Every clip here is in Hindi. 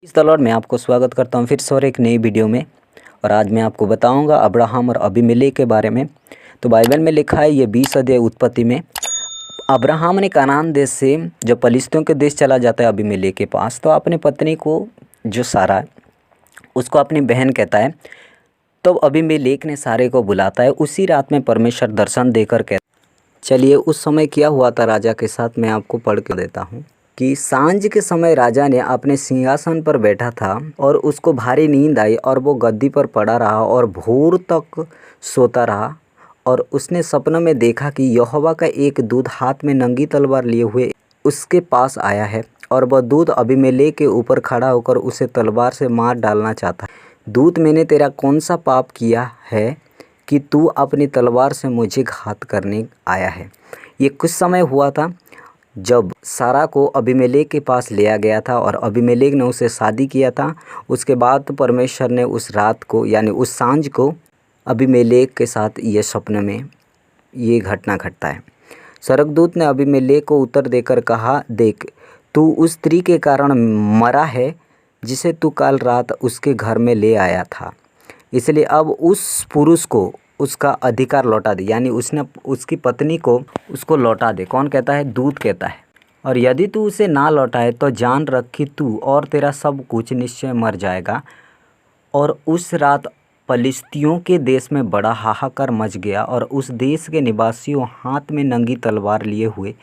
इस तलवार में आपको स्वागत करता हूँ फिर से और एक नई वीडियो में। और आज मैं आपको बताऊंगा अब्राहम और अबीमेलेक के बारे में। तो बाइबल में लिखा है ये 20 अध्याय उत्पत्ति में, अब्राहम ने कनान देश से जब पलिश्तियों के देश चला जाता है अबीमेलेक के पास, तो अपनी पत्नी को जो सारा है उसको अपनी बहन कहता है। तो अबीमेलेक ने सारे को बुलाता है। उसी रात में परमेश्वर दर्शन देकर कहता, चलिए उस समय क्या हुआ था राजा के साथ मैं आपको पढ़ के देता हूँ कि सांझ के समय राजा ने अपने सिंहासन पर बैठा था और उसको भारी नींद आई और वो गद्दी पर पड़ा रहा और भोर तक सोता रहा। और उसने सपने में देखा कि यहोवा का एक दूत हाथ में नंगी तलवार लिए हुए उसके पास आया है और वह दूत अबीमेलेक के ऊपर खड़ा होकर उसे तलवार से मार डालना चाहता है। दूत, मैंने तेरा कौन सा पाप किया है कि तू अपनी तलवार से मुझे घात करने आया है। ये कुछ समय हुआ था जब सारा को अबीमेलेक के पास लिया गया था और अबीमेलेक ने उसे शादी किया था। उसके बाद परमेश्वर ने उस रात को यानी उस सांझ को अबीमेलेक के साथ ये सपने में ये घटना घटता है। स्वर्गदूत ने अबीमेलेक को उत्तर देकर कहा, देख तू उस स्त्री के कारण मरा है जिसे तू कल रात उसके घर में ले आया था, इसलिए अब उस पुरुष को उसका अधिकार लौटा दे। यानी उसने उसकी पत्नी को उसको लौटा दे। कौन कहता है? दूत कहता है। और यदि तू उसे ना लौटाए तो जान रख कि तू और तेरा सब कुछ निश्चय मर जाएगा। और उस रात पलिश्तियों के देश में बड़ा हाहाकार मच गया और उस देश के निवासियों हाथ में नंगी तलवार लिए हुए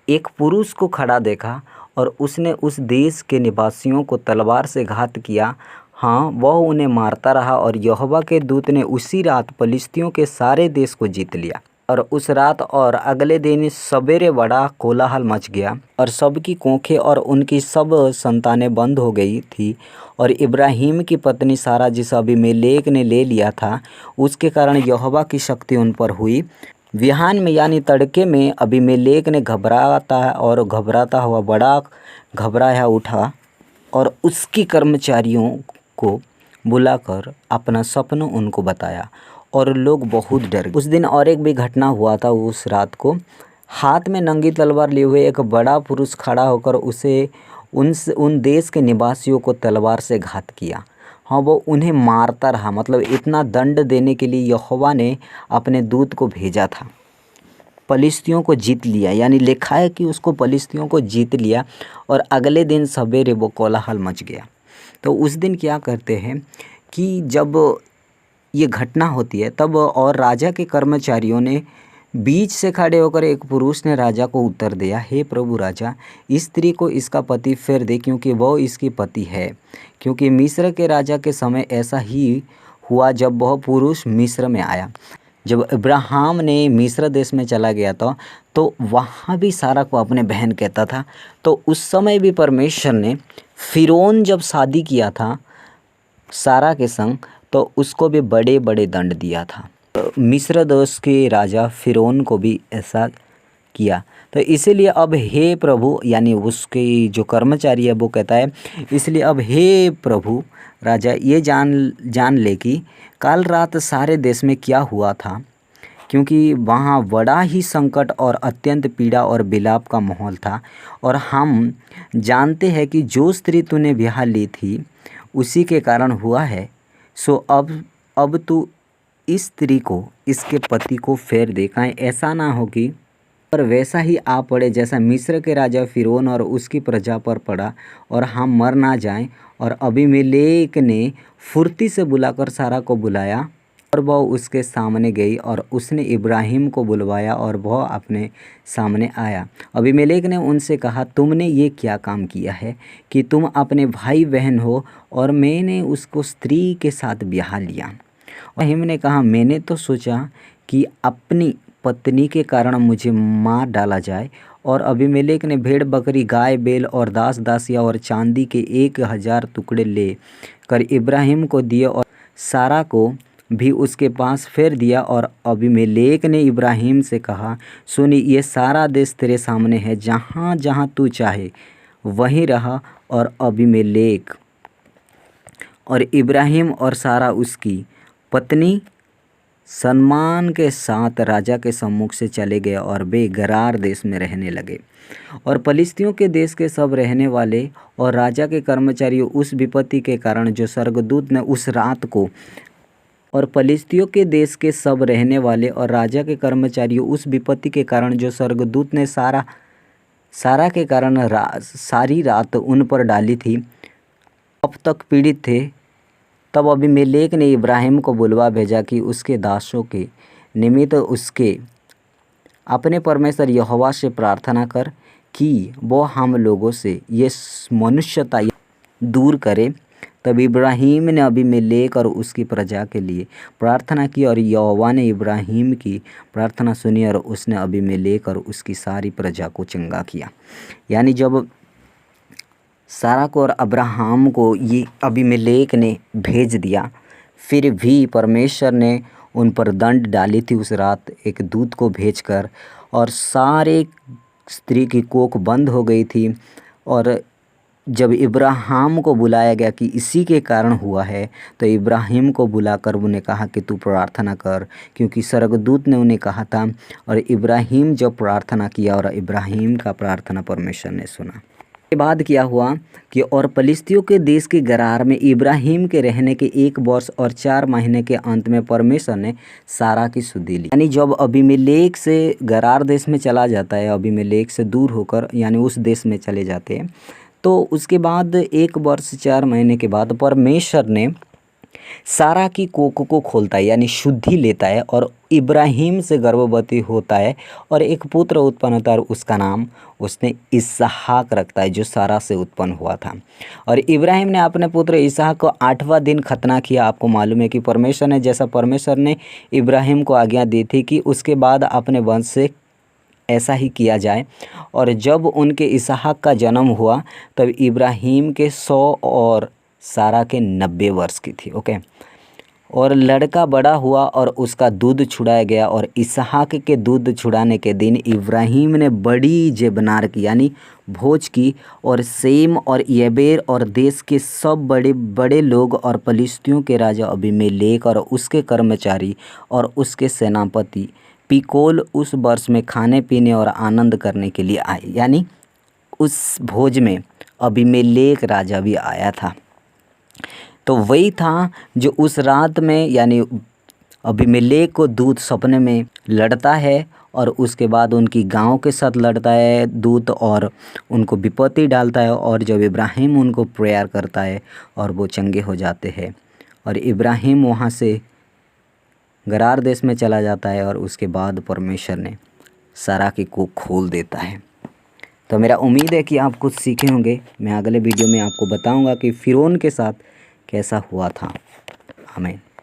एक पुरुष को खड़ा देखा और उसने उस देश के निवासियों को तलवार से घात किया। हाँ, वह उन्हें मारता रहा और यहोवा के दूत ने उसी रात पलिश्तियों के सारे देश को जीत लिया। और उस रात और अगले दिन सवेरे बड़ा कोलाहल मच गया और सबकी कोंखें और उनकी सब संतानें बंद हो गई थी। और इब्राहिम की पत्नी सारा जिसे अबीमेलेक ने ले लिया था, उसके कारण यहोवा की शक्ति उन पर हुई। बिहान में यानी तड़के में अबीमेलेक ने घबराता हुआ बड़ा घबराया उठा और उसकी कर्मचारियों को बुलाकर अपना सपना उनको बताया और लोग बहुत डर गए। उस दिन और एक भी घटना हुआ था। उस रात को हाथ में नंगी तलवार लिए हुए एक बड़ा पुरुष खड़ा होकर उन देश के निवासियों को तलवार से घात किया। हाँ, वो उन्हें मारता रहा। मतलब इतना दंड देने के लिए यहोवा ने अपने दूत को भेजा था। पलिश्तियों को जीत लिया, यानी लिखा है कि उसको पलिश्तियों को जीत लिया। और अगले दिन सवेरे वो कोलाहल मच गया। तो उस दिन क्या करते हैं कि जब ये घटना होती है तब और राजा के कर्मचारियों ने बीच से खड़े होकर एक पुरुष ने राजा को उत्तर दिया, हे प्रभु राजा, इस स्त्री को इसका पति फेर दे क्योंकि वह इसकी पति है। क्योंकि मिस्र के राजा के समय ऐसा ही हुआ जब वह पुरुष मिस्र में आया। जब अब्राहम ने मिस्र देश में चला गया था तो वहाँ भी सारा को अपने बहन कहता था। तो उस समय भी परमेश्वर ने फिरौन जब शादी किया था सारा के संग, तो उसको भी बड़े बड़े दंड दिया था। तो मिस्र देश के राजा फिरौन को भी ऐसा किया। तो इसीलिए अब हे प्रभु, यानी उसके जो कर्मचारी है वो कहता है, इसलिए अब हे प्रभु राजा, ये जान ले कि कल रात सारे देश में क्या हुआ था, क्योंकि वहाँ बड़ा ही संकट और अत्यंत पीड़ा और विलाप का माहौल था। और हम जानते हैं कि जो स्त्री तूने ब्याह ली थी उसी के कारण हुआ है। सो अब तू इस स्त्री को इसके पति को फेर दे, कहीं ऐसा ना हो कि पर वैसा ही आ पड़े जैसा मिस्र के राजा फिरौन और उसकी प्रजा पर पड़ा और हम मर ना जाएं। और अबीमेलेक ने फुर्ती से बुलाकर सारा को बुलाया और वह उसके सामने गई और उसने इब्राहिम को बुलवाया और वह अपने सामने आया। अबीमेलेक ने उनसे कहा, तुमने ये क्या काम किया है कि तुम अपने भाई बहन हो और मैंने उसको स्त्री के साथ ब्याह लिया। इब्राहिम ने कहा, मैंने तो सोचा कि अपनी पत्नी के कारण मुझे मार डाला जाए। और अबीमेलेक ने भेड़ बकरी गाय बैल और दास दासियाँ और चांदी के 1000 टुकड़े ले कर इब्राहिम को दिए और सारा को भी उसके पास फेर दिया। और अबीमेलेक ने इब्राहिम से कहा, सुनी, ये सारा देश तेरे सामने है, जहाँ जहाँ तू चाहे वहीं रहा। और अबीमेलेक और इब्राहिम और सारा उसकी पत्नी सम्मान के साथ राजा के सम्मुख से चले गए और वे गरार देश में रहने लगे। और पलिश्तियों के देश के सब रहने वाले और राजा के कर्मचारी उस विपत्ति के कारण जो स्वर्गदूत ने उस रात को और पलिश्तियों के देश के सब रहने वाले और राजा के कर्मचारी उस विपत्ति के कारण जो स्वर्गदूत ने सारा के कारण सारी रात उन पर डाली थी, अब तक पीड़ित थे। तब अबीमेलेक ने इब्राहिम को बुलवा भेजा कि उसके दासों के निमित्त उसके अपने परमेश्वर यहोवा से प्रार्थना कर कि वो हम लोगों से ये मनुष्यता दूर करे। तब इब्राहिम ने अबीमेलेक और उसकी प्रजा के लिए प्रार्थना की और यहोवा ने इब्राहिम की प्रार्थना सुनी और उसने अबीमेलेक और उसकी सारी प्रजा को चंगा किया। यानी जब सारा को और अब्राहम को ये अबीमेलेक ने भेज दिया, फिर भी परमेश्वर ने उन पर दंड डाली थी उस रात एक दूत को भेजकर, और सारे स्त्री की कोख बंद हो गई थी। और जब इब्राहिम को बुलाया गया कि इसी के कारण हुआ है, तो इब्राहिम को बुलाकर उन्हें कहा कि तू प्रार्थना कर, क्योंकि स्वर्गदूत ने उन्हें कहा था। और इब्राहिम जब प्रार्थना किया और इब्राहिम का प्रार्थना परमेश्वर ने सुना। के बाद क्या हुआ कि और पलिश्तियों के देश के गरार में इब्राहिम के रहने के 1 वर्ष और 4 महीने के अंत में परमेश्वर ने सारा की सुधि ली। यानी जब अबीमेलेक से गरार देश में चला जाता है, अबीमेलेक से दूर होकर यानी उस देश में चले जाते हैं, तो उसके बाद 1 वर्ष 4 महीने के बाद परमेश्वर ने सारा की कोख को खोलता है, यानी शुद्धि लेता है और इब्राहिम से गर्भवती होता है और एक पुत्र उत्पन्न होता है और उसका नाम उसने इसहाक रखता है, जो सारा से उत्पन्न हुआ था। और इब्राहिम ने अपने पुत्र इसहाक को 8वां दिन खतना किया। आपको मालूम है कि परमेश्वर ने इब्राहिम को आज्ञा दी थी कि उसके बाद अपने वंश से ऐसा ही किया जाए। और जब उनके इसहाक का जन्म हुआ तब इब्राहिम के 100 और सारा के 90 वर्ष की थी। ओके। और लड़का बड़ा हुआ और उसका दूध छुड़ाया गया। और इसहाक के दूध छुड़ाने के दिन इब्राहिम ने बड़ी जेबनार की यानी भोज की, और सेम और येबेर और देश के सब बड़े बड़े लोग और पलिश्तियों के राजा अबीमेलेक और उसके कर्मचारी और उसके सेनापति पिकोल उस वर्ष में खाने पीने और आनंद करने के लिए आए। यानी उस भोज में अबीमेलेक राजा भी आया था। तो वही था जो उस रात में यानी अबीमेलेक को दूत सपने में लड़ता है और उसके बाद उनकी गांव के साथ लड़ता है दूत और उनको विपत्ति डालता है। और जब इब्राहिम उनको प्रेयर करता है और वो चंगे हो जाते हैं और इब्राहिम वहाँ से गरार देश में चला जाता है और उसके बाद परमेश्वर ने सारा की कोख खोल देता है। तो मेरा उम्मीद है कि आप कुछ सीखे होंगे। मैं अगले वीडियो में आपको बताऊंगा कि फ़िरौन के साथ कैसा हुआ था। आमीन।